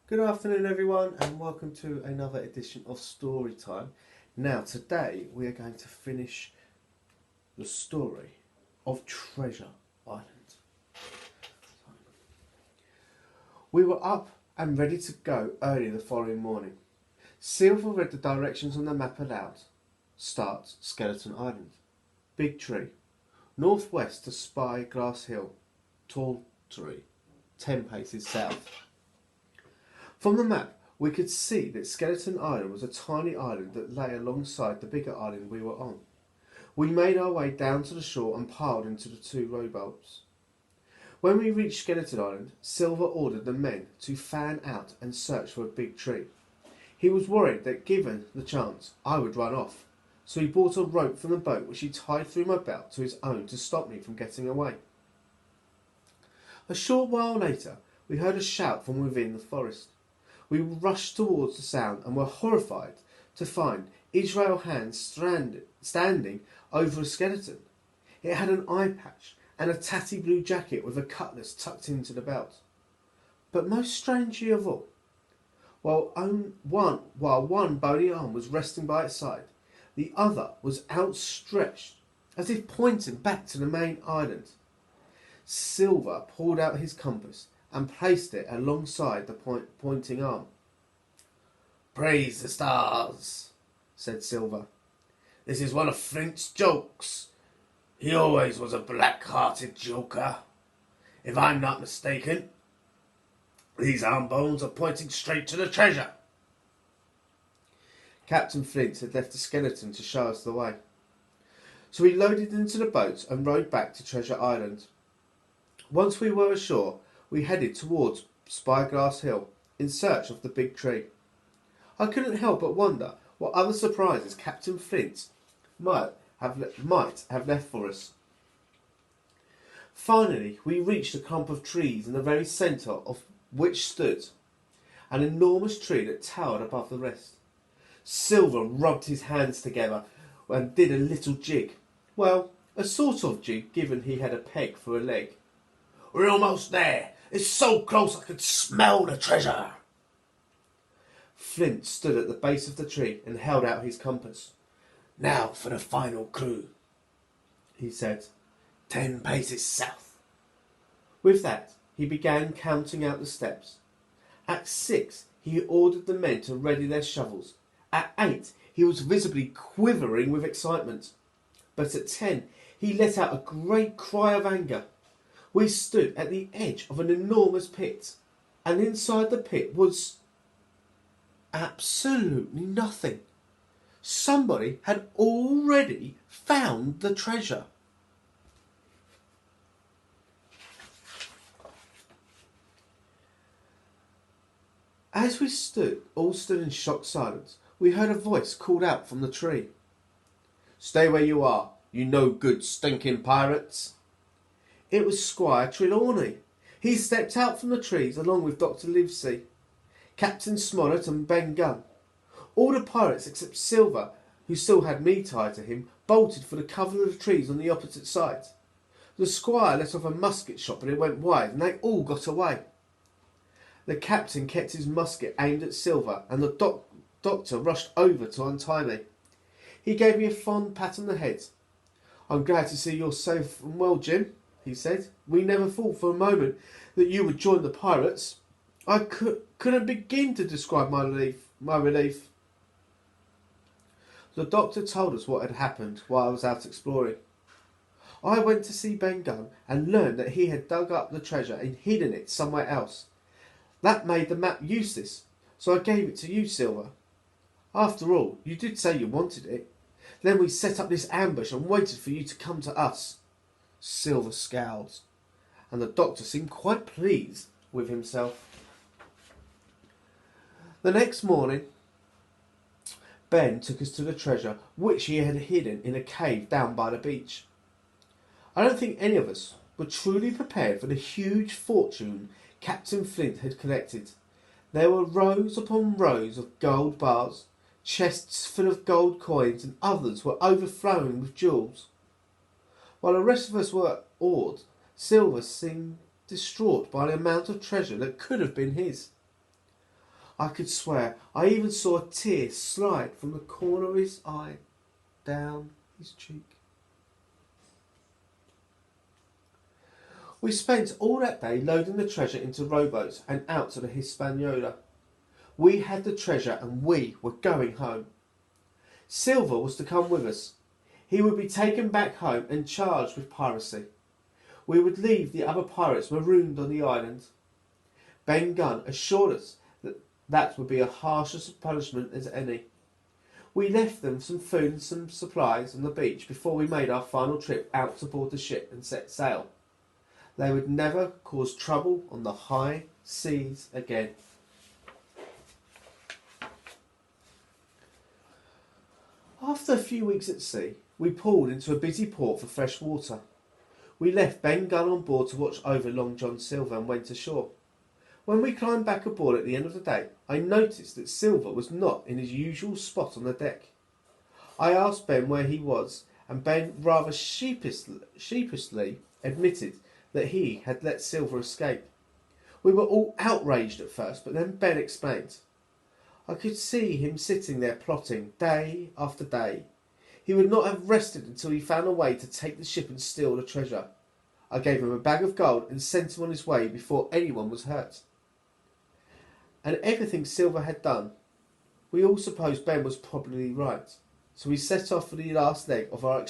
Good afternoon, everyone, and welcome to another edition of Story Time. Now, today we are going to finish the story of Treasure Island. We were up and ready to go early the following morning. Silver read the directions on the map aloud. Start Skeleton Island. Big tree. Northwest to Spyglass Hill. Tall tree. 10 paces south. From the map, we could see that Skeleton Island was a tiny island that lay alongside the bigger island we were on. We made our way down to the shore and piled into the two rowboats. When we reached Skeleton Island, Silver ordered the men to fan out and search for a big tree. He was worried that given the chance, I would run off, so he bought a rope from the boat which he tied through my belt to his own to stop me from getting away. A short while later, we heard a shout from within the forest. We rushed towards the sound and were horrified to find Israel Hands standing over a skeleton. It had an eye patch and a tatty blue jacket with a cutlass tucked into the belt. But most strangely of all, while one bony arm was resting by its side, the other was outstretched, as if pointing back to the main island. Silver pulled out his compass and placed it alongside the pointing arm. "Praise the stars," said Silver. "This is one of Flint's jokes. He always was a black-hearted joker. If I'm not mistaken, these arm bones are pointing straight to the treasure." Captain Flint had left the skeleton to show us the way. So we loaded into the boat and rowed back to Treasure Island. Once we were ashore, we headed towards Spyglass Hill in search of the big tree. I couldn't help but wonder what other surprises Captain Flint might have left for us. Finally, we reached a clump of trees in the very centre of which stood an enormous tree that towered above the rest. Silver rubbed his hands together and did a little jig. Well, a sort of jig, given he had a peg for a leg. "We're almost there. It's so close I could smell the treasure." Flint stood at the base of the tree and held out his compass. "Now for the final clue," he said. 10 paces south." With that, he began counting out the steps. At 6, he ordered the men to ready their shovels. At 8, he was visibly quivering with excitement. But at 10, he let out a great cry of anger. We stood at the edge of an enormous pit, and inside the pit was absolutely nothing. Somebody had already found the treasure. As we all stood in shocked silence, we heard a voice called out from the tree. "Stay where you are, you no good stinking pirates." It was Squire Trelawney. He stepped out from the trees along with Dr. Livesey, Captain Smollett and Ben Gunn. All the pirates except Silver, who still had me tied to him, bolted for the cover of the trees on the opposite side. The squire let off a musket shot, but it went wide, and they all got away. The captain kept his musket aimed at Silver, and the doctor rushed over to untie me. He gave me a fond pat on the head. "I'm glad to see you're safe and well, Jim," he said. "We never thought for a moment that you would join the pirates." I couldn't begin to describe my relief. The doctor told us what had happened while I was out exploring. I went to see Ben Gunn and learned that he had dug up the treasure and hidden it somewhere else. That made the map useless, so I gave it to you, Silver. After all, you did say you wanted it. Then we set up this ambush and waited for you to come to us." Silver scowled, and the doctor seemed quite pleased with himself. The next morning, Ben took us to the treasure, which he had hidden in a cave down by the beach. I don't think any of us were truly prepared for the huge fortune Captain Flint had collected. There were rows upon rows of gold bars, chests full of gold coins, and others were overflowing with jewels. While the rest of us were awed, Silver seemed distraught by the amount of treasure that could have been his. I could swear I even saw a tear slide from the corner of his eye down his cheek. We spent all that day loading the treasure into rowboats and out to the Hispaniola. We had the treasure and we were going home. Silver was to come with us. He would be taken back home and charged with piracy. We would leave the other pirates marooned on the island. Ben Gunn assured us that would be a harsher punishment as any. We left them some food and some supplies on the beach before we made our final trip out to board the ship and set sail. They would never cause trouble on the high seas again. After a few weeks at sea, we pulled into a busy port for fresh water. We left Ben Gunn on board to watch over Long John Silver and went ashore. When we climbed back aboard at the end of the day, I noticed that Silver was not in his usual spot on the deck. I asked Ben where he was, and Ben rather sheepishly admitted that he had let Silver escape. We were all outraged at first, but then Ben explained. I could see him sitting there plotting day after day. He would not have rested until he found a way to take the ship and steal the treasure. I gave him a bag of gold and sent him on his way before anyone was hurt. And everything Silver had done, we all supposed Ben was probably right. So we set off for the last leg of our